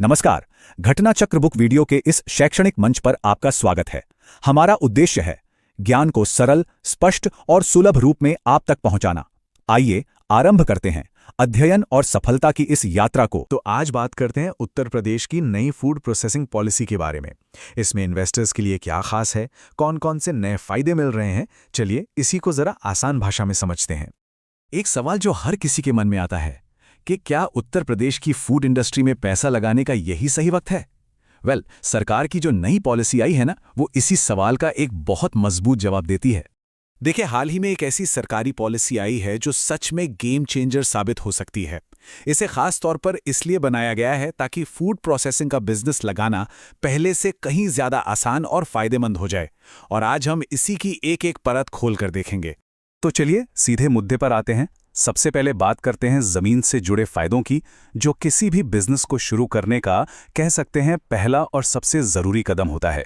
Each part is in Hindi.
नमस्कार। घटना चक्र बुक वीडियो के इस शैक्षणिक मंच पर आपका स्वागत है। हमारा उद्देश्य है ज्ञान को सरल, स्पष्ट और सुलभ रूप में आप तक पहुंचाना। आइए आरंभ करते हैं अध्ययन और सफलता की इस यात्रा को। तो आज बात करते हैं उत्तर प्रदेश की नई फूड प्रोसेसिंग पॉलिसी के बारे में। इसमें इन्वेस्टर्स के लिए क्या खास है, कौन कौन से नए फायदे मिल रहे हैं, चलिए इसी को जरा आसान भाषा में समझते हैं। एक सवाल जो हर किसी के मन में आता है कि क्या उत्तर प्रदेश की फूड इंडस्ट्री में पैसा लगाने का यही सही वक्त है? सरकार की जो नई पॉलिसी आई है ना, वो इसी सवाल का एक बहुत मजबूत जवाब देती है। देखिए, हाल ही में एक ऐसी सरकारी पॉलिसी आई है जो सच में गेम चेंजर साबित हो सकती है। इसे खास तौर पर इसलिए बनाया गया है ताकि फूड प्रोसेसिंग का बिजनेस लगाना पहले से कहीं ज्यादा आसान और फायदेमंद हो जाए। और आज हम इसी की एक एक परत खोल कर देखेंगे। तो चलिए सीधे मुद्दे पर आते हैं। सबसे पहले बात करते हैं जमीन से जुड़े फायदों की, जो किसी भी बिजनेस को शुरू करने का कह सकते हैं पहला और सबसे जरूरी कदम होता है।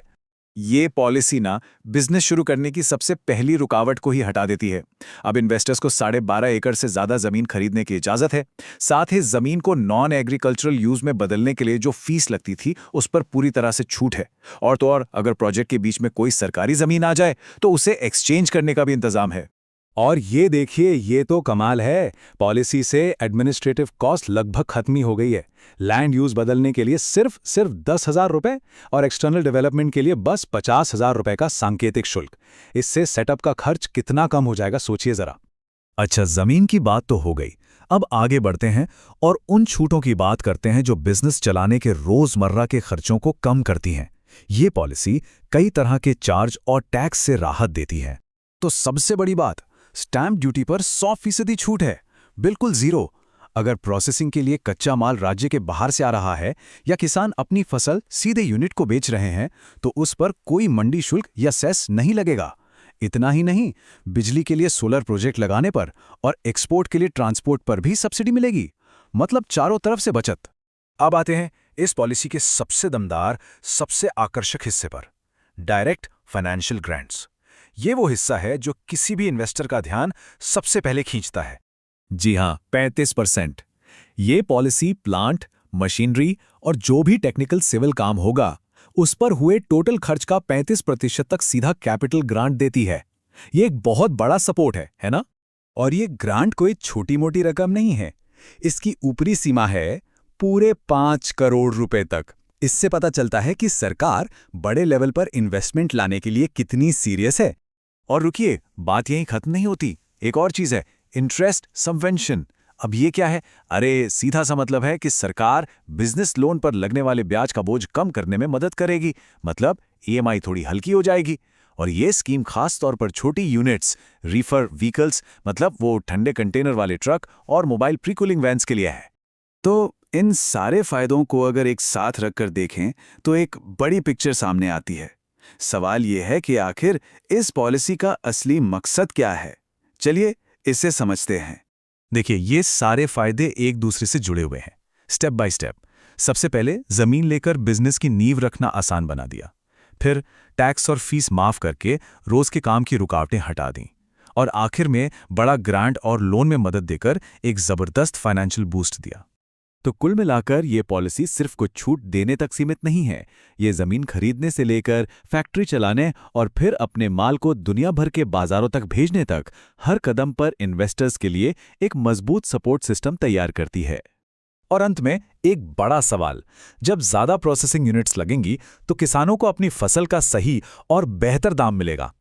ये पॉलिसी ना बिजनेस शुरू करने की सबसे पहली रुकावट को ही हटा देती है। अब इन्वेस्टर्स को 12.5 एकड़ से ज्यादा जमीन खरीदने की इजाजत है। साथ ही जमीन को नॉन एग्रीकल्चरल यूज में बदलने के लिए जो फीस लगती थी उस पर पूरी तरह से छूट है। और तो और अगर प्रोजेक्ट के बीच में कोई सरकारी जमीन आ जाए तो उसे एक्सचेंज करने का भी इंतजाम है। और ये देखिए, ये तो कमाल है। पॉलिसी से एडमिनिस्ट्रेटिव कॉस्ट लगभग खत्म ही हो गई है। लैंड यूज बदलने के लिए सिर्फ 10,000 रुपए और एक्सटर्नल डेवलपमेंट के लिए बस 50,000 रुपए का सांकेतिक शुल्क। इससे सेटअप का खर्च कितना कम हो जाएगा, सोचिए जरा। अच्छा, जमीन की बात तो हो गई। अब आगे बढ़ते हैं और उन छूटों की बात करते हैं जो बिजनेस चलाने के रोजमर्रा के खर्चों को कम करती हैं। ये पॉलिसी कई तरह के चार्ज और टैक्स से राहत देती है। तो सबसे बड़ी बात, स्टैंप ड्यूटी पर 100% छूट है, बिल्कुल जीरो। अगर प्रोसेसिंग के लिए कच्चा माल राज्य के बाहर से आ रहा है या किसान अपनी फसल सीधे यूनिट को बेच रहे हैं तो उस पर कोई मंडी शुल्क या सेस नहीं लगेगा। इतना ही नहीं, बिजली के लिए सोलर प्रोजेक्ट लगाने पर और एक्सपोर्ट के लिए ट्रांसपोर्ट पर भी सब्सिडी मिलेगी। मतलब चारों तरफ से बचत। अब आते हैं इस पॉलिसी के सबसे दमदार, सबसे आकर्षक हिस्से पर, डायरेक्ट फाइनेंशियल ग्रांट्स। ये वो हिस्सा है जो किसी भी इन्वेस्टर का ध्यान सबसे पहले खींचता है। जी हां, 35%। ये पॉलिसी प्लांट, मशीनरी और जो भी टेक्निकल सिविल काम होगा उस पर हुए टोटल खर्च का 35% तक सीधा कैपिटल ग्रांट देती है। ये एक बहुत बड़ा सपोर्ट है ना? और ये ग्रांट कोई छोटी मोटी रकम नहीं है। इसकी ऊपरी सीमा है पूरे 5 करोड़ रुपए तक। इससे पता चलता है कि सरकार बड़े लेवल पर इन्वेस्टमेंट लाने के लिए कितनी सीरियस है। और रुकिए, बात यहीं खत्म नहीं होती। एक और चीज है, इंटरेस्ट सबवेंशन। अब ये क्या है? अरे सीधा सा मतलब है कि सरकार बिजनेस लोन पर लगने वाले ब्याज का बोझ कम करने में मदद करेगी। मतलब ईएमआई थोड़ी हल्की हो जाएगी। और ये स्कीम खास तौर पर छोटी यूनिट्स, रीफर व्हीकल्स, मतलब वो ठंडे कंटेनर वाले ट्रक और मोबाइल प्री-कूलिंग वैन्स के लिए है। तो इन सारे फायदों को अगर एक साथ रखकर देखें तो एक बड़ी पिक्चर सामने आती है। सवाल यह है कि आखिर इस पॉलिसी का असली मकसद क्या है? चलिए इसे समझते हैं। देखिए, ये सारे फायदे एक दूसरे से जुड़े हुए हैं, स्टेप बाय स्टेप। सबसे पहले जमीन लेकर बिजनेस की नींव रखना आसान बना दिया। फिर टैक्स और फीस माफ करके रोज के काम की रुकावटें हटा दी। और आखिर में बड़ा ग्रांट और लोन में मदद देकर एक जबरदस्त फाइनेंशियल बूस्ट दिया। तो कुल मिलाकर ये पॉलिसी सिर्फ कुछ छूट देने तक सीमित नहीं है। ये जमीन खरीदने से लेकर फैक्ट्री चलाने और फिर अपने माल को दुनिया भर के बाजारों तक भेजने तक हर कदम पर इन्वेस्टर्स के लिए एक मजबूत सपोर्ट सिस्टम तैयार करती है। और अंत में एक बड़ा सवाल, जब ज्यादा प्रोसेसिंग यूनिट्स लगेंगी तो किसानों को अपनी फसल का सही और बेहतर दाम मिलेगा।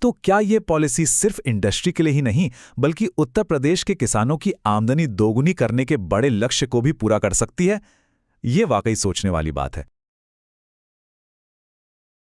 तो क्या ये पॉलिसी सिर्फ इंडस्ट्री के लिए ही नहीं, बल्कि उत्तर प्रदेश के किसानों की आमदनी दोगुनी करने के बड़े लक्ष्य को भी पूरा कर सकती है? ये वाकई सोचने वाली बात है।